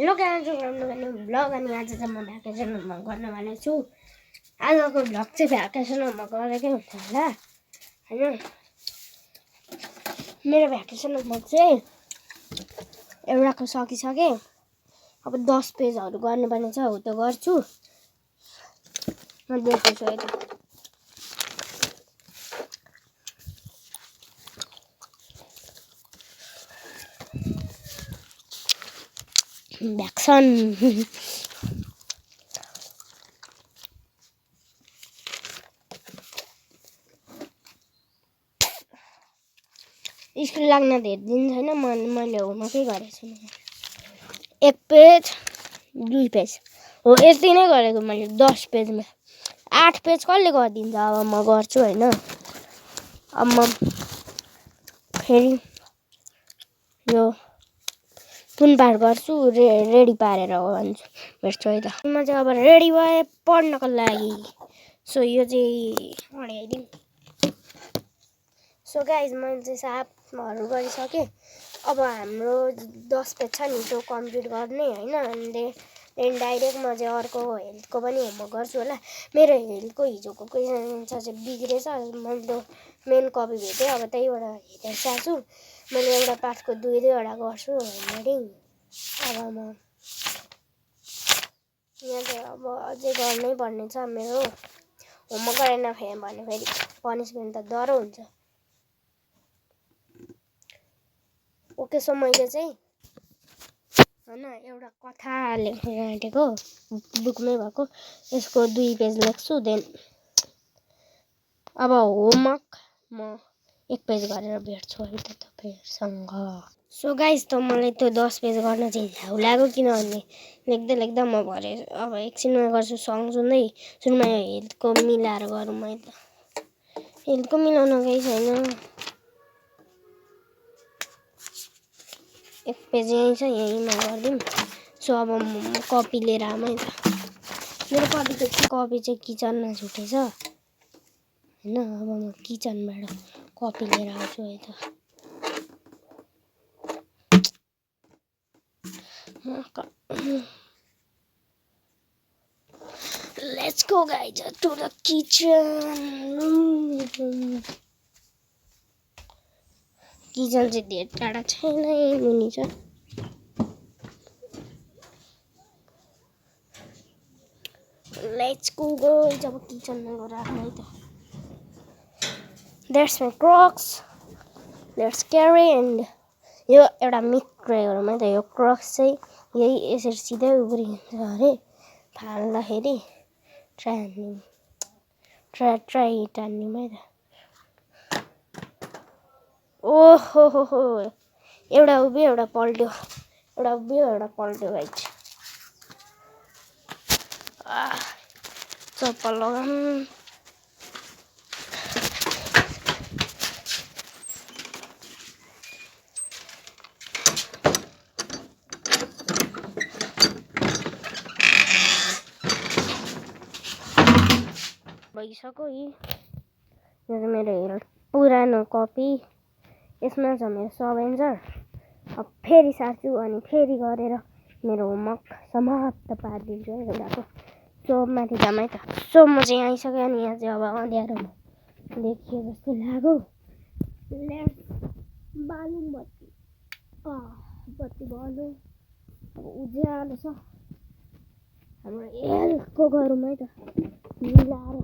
Hello guys, blog अनि आज चाहिँ म भ्याकेसन होममा गर्नवाला छु। आजको भ्लग चाहिँ भ्याकेसन होममा गरेकै हुन्छ होला हैन। मेरो भ्याकेसन होमवर्क चाहिँ एउटाको सकिसके। अब 10 पेजहरु गर्नुपर्ने छ, हो त गर्छु। म देख्छु यता भ्याक्सन स्कुल लाग्न धेरै दिन छैन। मैले होमवर्कै गरेको छु। 1 पेज 2 पेज हो, यति नै गरेको मैले 10 पेजमा। 8 पेज कसले गरिदिन्छ? अब म गर्छु हैन। अब म फेरि यो कुन पार गर्छु, रेडी पारेर भन्छु, भेट्छु है त। म चाहिँ अब रेडी भए पढ्नको लागि। सो यो चाहिँ अड्याइदिउँ। सो गाइज, मैले चाहिँ साफहरू गरिसकेँ। अब हाम्रो 10 पेज छ नि, त्यो कम्प्लिट गर्ने हैन। अनि डाइरेक्ट म चाहिँ अर्को हेल्थको पनि होमवर्क गर्छु होला। मेरो हेल्थको हिजोको क्वेसन एन्सर चाहिँ बिग्रेछ। मैले त्यो मेन कपी भेटेँ, अब त्यहीबाट हेरेर सार्छु। मैले एउटा पाठको 2-2वटा गर्छु हेडिङ। अब म यहाँ चाहिँ अब अझै गर्नै पर्ने छ। मेरो होमवर्क गरेन भने फेरि पनिसमेन्ट त डह्रो हुन्छ। ओके, सो मैले चाहिँ हैन एउटा कथा लेखेर आँटेको, बुकमै भएको। यसको 2 पेज लेख्छु। देन अब होमवर्क म 1 पेज गरेर भेट्छु है त तपाईहरुसँग। सो गाइज, त मलाई त्यो 10 पेज गर्न चाहिँ झ्याउ लाग्यो, किनभने लेख्दा म भरे अब एकछिनमा गर्छु सङ सुन्दै। सुनमा यो हेल्थको मिलाएर गरौँ है त। हेल्थको मिलाउन केही छैन। 1 पेज यहीँ छ, यहीँमा गरिदिउँ। सो अब म कपी लिएर आऊँ है त। मेरो कपी चाहिँ किचनमा छुटेछ हैन। अब म किचनबाट कपी लिएर आउँछु है त। Let's go guys to the kitchen. Kitchen चाहिँ धेरै टाढा छैन, मुनि छ। Let's go guys, अब किचनमा गएर आऊँ है त। That's my crocs. Let's carry and यो एउटा मिक्रेहरुमा त यो क्रक्स चाहिँ यही यसरी सिधै उब्रिन्छ अरे। फाल्दाखेरि ट्राई टान्नुमा त। ओहो हो हो, एउटा उभियो एउटा पल्ट्यो, एउटा उभियो एउटा पल्ट्यो गाइज। चप्पल लगाऊँ। भइसक्यो यी। यो चाहिँ मेरो पुरानो कपी। यसमा छ मेरो सब एन्सर। अब फेरि सार्छु अनि फेरि गरेर मेरो होमवर्क समाप्त पारिदिन्छु है एउटाको। सो माथि जाऊँ है त। सो म चाहिँ आइसकेँ अनि यहाँ चाहिँ अब अँध्यारो देखियो जस्तो लाग्यो। बालौँ बत्ती। बत्ती बालौँ। अब उज्यालो छ। हाम्रो हेल्थको गरौँ है त मिलाएर।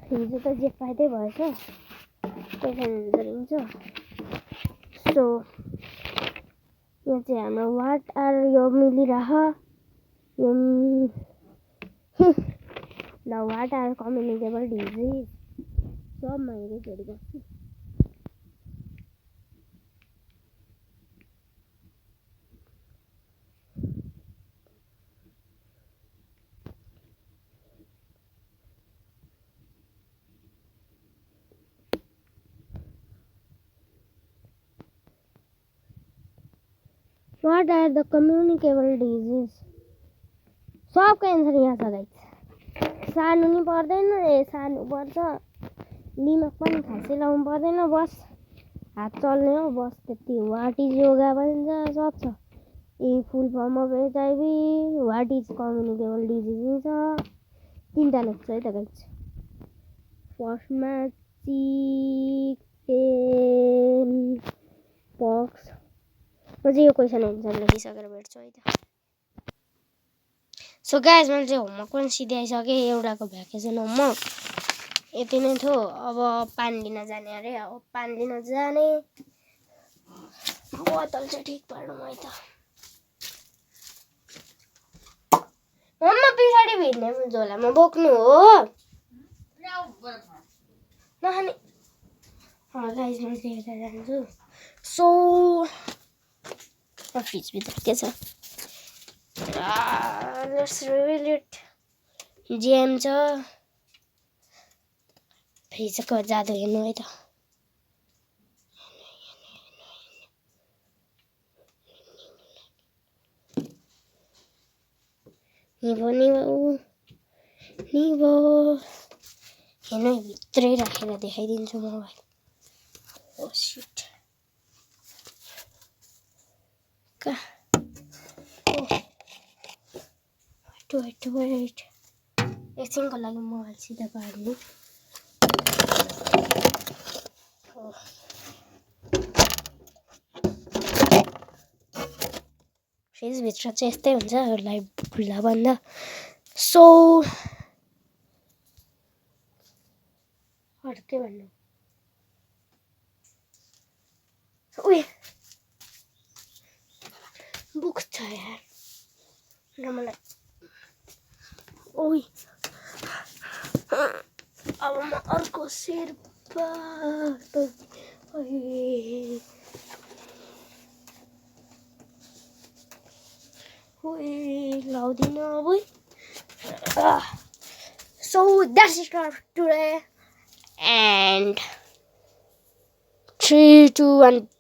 हिजो त जे फाइदै भएछ, क्वेसन एन्सर हुन्छ। सो यो चाहिँ हाम्रो वाट आर यो मिलिरह यो ल वाट आर कम्युनिकेबल डिजिज सब मैले हेरि गर्छु। What are the communicable diseases? सबको एन्सर यहाँ छ गाइस। सार्नु नि पर्दैन, सार्नु पर्छ। दिमाग पनि खासै लाउनु पर्दैन, बस हात चल्ने हो बस, त्यति हो। वाट इज योगा पनि छ, सब छ। In full form of HIV what is communicable disease छ 3टा लेख्छ है त गाइस फर्स्टमा चिकन पक्स म चाहिँ यो क्वेसन एन्सर लेखिसकेर भेट्छु है त सो गाइस मैले चाहिँ होमवर्क पनि सिध्याइसकेँ एउटाको भ्याकेसन होमवर्क यति नै थियो अब पानी लिन जाने अरे अब पानी लिन जाने बोतल चाहिँ ठिक पार्नु है त मम्मा पछाडि भिड्ने झोलामा बोक्नु हो नखाने गाइस म चाहिँ यता जान्छु सो फ्रिजभित्र के छ लेट्स रिभिल इट जेम छ फ्रिजको जादु हेर्नु है त निभो हेर्नु भित्रै राखेर देखाइदिन्छु मोबाइल ओ शिट वेट एकछिनको लागि मोबाइल सिधा पार्नु फ्रिजभित्र चाहिँ यस्तै हुन्छ लाइट खुल्ला बन्द सो के भन्नु उयो बुक छ यार र मलाई ओइ अब म अर्को शेर्पा लाउँदिन अब so that's it for today and 3 2 1